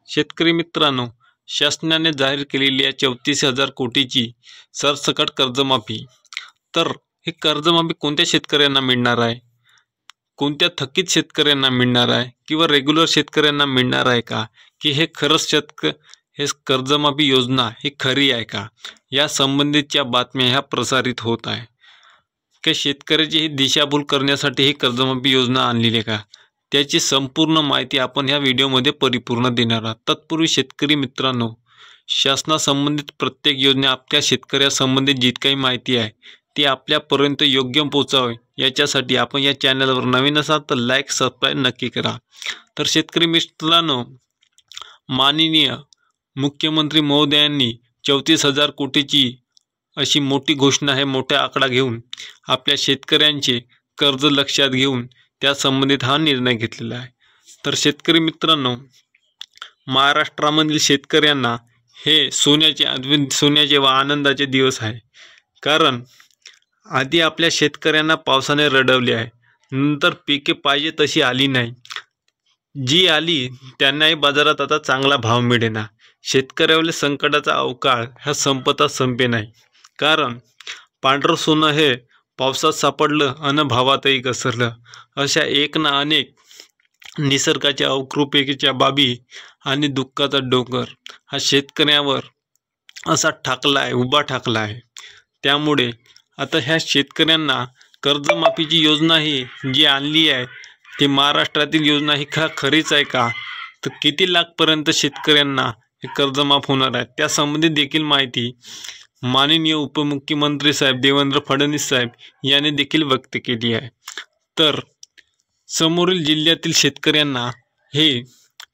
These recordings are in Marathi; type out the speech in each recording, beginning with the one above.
शेतकरी मित्रांनो, शासनाने जाहीर केलेली या 34,000 कोटीची सरसकट कर्जमाफी. तर ही कर्जमाफी कोणत्या शेतकऱ्यांना मिळणार आहे? कोणत्या थकीत शेतकऱ्यांना मिळणार आहे किंवा रेग्युलर शेतकऱ्यांना मिळणार आहे का? की हे खरंच हे कर्जमाफी योजना ही खरी आहे का? या संबंधितच्या बातम्या ह्या प्रसारित होत आहे. की शेतकऱ्याची ही दिशाभूल करण्यासाठी ही कर्जमाफी योजना आणलेली आहे का? त्याची संपूर्ण माहिती आपण ह्या व्हिडिओमध्ये परिपूर्ण देणार आहोत. तत्पूर्वी शेतकरी मित्रांनो, शासनासंबंधित प्रत्येक योजना आपल्या शेतकऱ्यासंबंधित जी काही माहिती आहे ती आपल्यापर्यंत योग्य पोहोचावी याच्यासाठी आपण या चॅनलवर नवीन असाल तर लाईक सबस्क्राईब नक्की करा. तर शेतकरी मित्रांनो, माननीय मुख्यमंत्री महोदयांनी 34,000 कोटीची अशी मोठी घोषणा आहे, मोठा आकडा घेऊन आपल्या शेतकऱ्यांचे कर्ज लक्षात घेऊन त्या संबंधित हा निर्णय घेतलेला आहे. तर शेतकरी मित्रांनो, महाराष्ट्रामधील शेतकऱ्यांना हे सोन्याचे व आनंदाचे दिवस आहे. कारण आधी आपल्या शेतकऱ्यांना पावसाने रडवले आहे, नंतर पिके पाहिजे तशी आली नाही. जी आली त्यांनाही बाजारात आता चांगला भाव मिळेना. शेतकऱ्यावरील संकटाचा अवकाळ हा संपता संपे नाही. कारण पांढरं सोनं हे पावसात सापडलं अन भावातही घसरलं. अशा एक ना अनेक निसर्गाच्या अवकृपेच्या बाबी आणि दुःखाचा डोंगर हा शेतकऱ्यावर असा उभा ठाकला आहे. त्यामुळे आता ह्या शेतकऱ्यांना कर्जमाफीची योजना ही जी आणली आहे ती महाराष्ट्रातील योजना ही खरीच आहे का? तर किती लाखपर्यंत शेतकऱ्यांना हे कर्जमाफ होणार आहे त्या संबंधित देखील माहिती माननीय उपमुख्यमंत्री साहेब देवेंद्र फडणवीस साहेब यांनी देखील व्यक्त केली आहे. तर समोरील जिल्ह्यातील शेतकऱ्यांना हे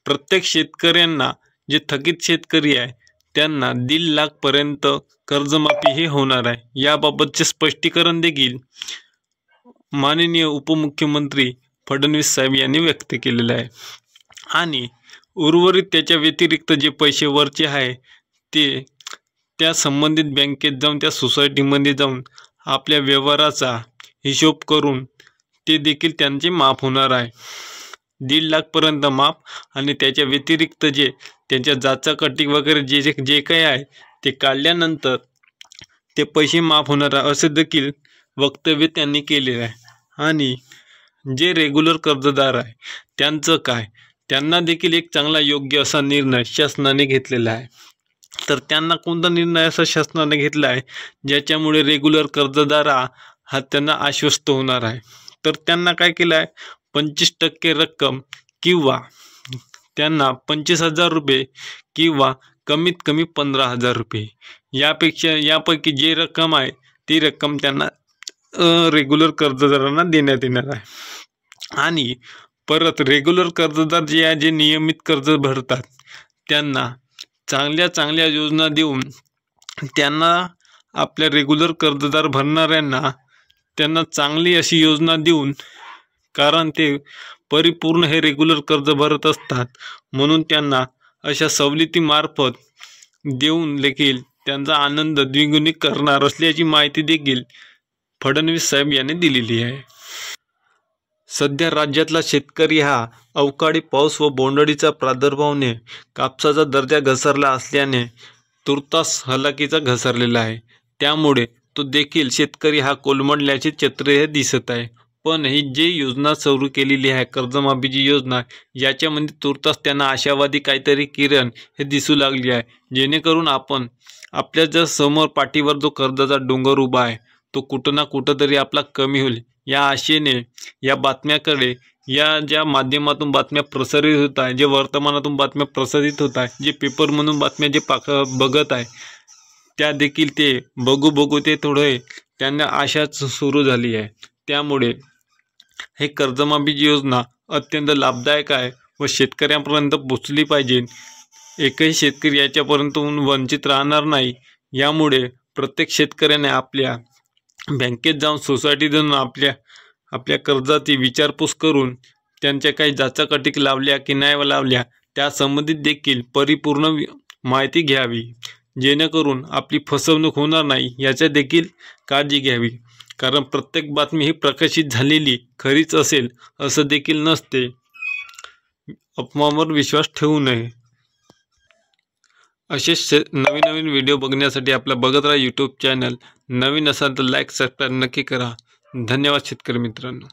प्रत्येक शेतकऱ्यांना जे थकीत शेतकरी आहे त्यांना 1.5 लाखपर्यंत कर्जमाफी हे होणार आहे. याबाबतचे स्पष्टीकरण देखील माननीय उपमुख्यमंत्री फडणवीस साहेब यांनी व्यक्त केलेलं आहे. आणि उर्वरित त्याच्या व्यतिरिक्त जे पैसे वरचे आहे ते त्या संबंधित बँकेत जाऊन त्या सोसायटीमध्ये जाऊन आपल्या व्यवहाराचा हिशोब करून ते देखील त्यांचे माफ होणार आहे. 1.5 लाखपर्यंत माफ आणि त्याच्या व्यतिरिक्त जे त्यांच्या जाचाकटी वगैरे जे काही आहे ते काढल्यानंतर ते पैसे माफ होणार आहे असे देखील वक्तव्य त्यांनी केलेलं आहे. आणि जे रेग्युलर कर्जदार आहे त्यांचं काय? त्यांना देखील एक चांगला योग्य असा निर्णय शासनाने घेतलेला आहे. तर त्यांना कोणता निर्णय असा शासनाने घेतला आहे ज्याच्यामुळे रेग्युलर कर्जदार हा त्यांना आश्वस्त होणार आहे? तर त्यांना काय केलं आहे, 25% रक्कम किंवा त्यांना 25,000 रुपये किंवा कमीत कमी 15,000 रुपये यापैकी जे रक्कम आहे ती रक्कम त्यांना रेग्युलर कर्जदारांना देण्यात येणार आहे. आणि परत रेग्युलर कर्जदार जे नियमित कर्ज भरतात त्यांना चांगल्या योजना देऊन त्यांना आपल्या रेग्युलर कर्जदार भरणाऱ्यांना त्यांना चांगली अशी योजना देऊन, कारण ते परिपूर्ण हे रेग्युलर कर्ज भरत असतात म्हणून त्यांना अशा सवलतीमार्फत देऊन देखील त्यांचा आनंद द्विगुणित करणार असल्याची माहिती देखील फडणवीस साहेब यांनी दिलेली आहे. सध्या राज्यातला शेतकरी हा अवकाळी पाऊस व बोंडअळीचा प्रादुर्भावाने कापसाचा दर्जा घसरला असल्याने तुर्तास हलाखीचा घसरलेला आहे. त्यामुळे तो देखील शेतकरी हा कोलमडल्याचे चित्र हे दिसत आहे. पण ही जी योजना सुरू केलेली आहे कर्जमाफीची योजना, याच्यामध्ये तुर्तास त्यांना आशावादी काहीतरी किरण हे दिसू लागली आहे, जेणेकरून आपण आपल्या जर समोर पाठीवर जो कर्जाचा डोंगर उभा आहे तो कुठं ना कुठं तरी आपला कमी होईल या आशेने या बातम्याकडे या ज्या माध्यमातून बातम्या प्रसारित होत आहे, जे वर्तमानातून बातम्या प्रसारित होत आहे, जे पेपर म्हणून बातम्या जे बघत आहे त्या देखील ते बघू ते थोडे त्यांना आशाच सुरू झाली आहे. त्यामुळे हे कर्जमाफीची योजना अत्यंत लाभदायक आहे व शेतकऱ्यांपर्यंत पोचली पाहिजे. एकही शेतकरी याच्यापर्यंत वंचित राहणार नाही. यामुळे प्रत्येक शेतकऱ्याने आपल्या बँकेत जाऊन सोसायटीत जाऊन आपल्या कर्जाची विचारपूस करून त्यांच्या काही जाचाकटी लावल्या की नाही लावल्या त्या संबंधित देखील परिपूर्ण माहिती घ्यावी, जेणेकरून आपली फसवणूक होणार नाही याची देखील काळजी घ्यावी. कारण प्रत्येक बातमी ही प्रकाशित झालेली खरीच असेल असं देखील नसते. अफवांवर विश्वास ठेवू नये. असेच नवीन नवीन व्हिडिओ बघण्यासाठी आपला बघत राहा यूट्यूब चॅनल. नवीन असाल तर लाईक सबस्क्राईब नक्की करा. धन्यवाद शेतकरी मित्रांनो.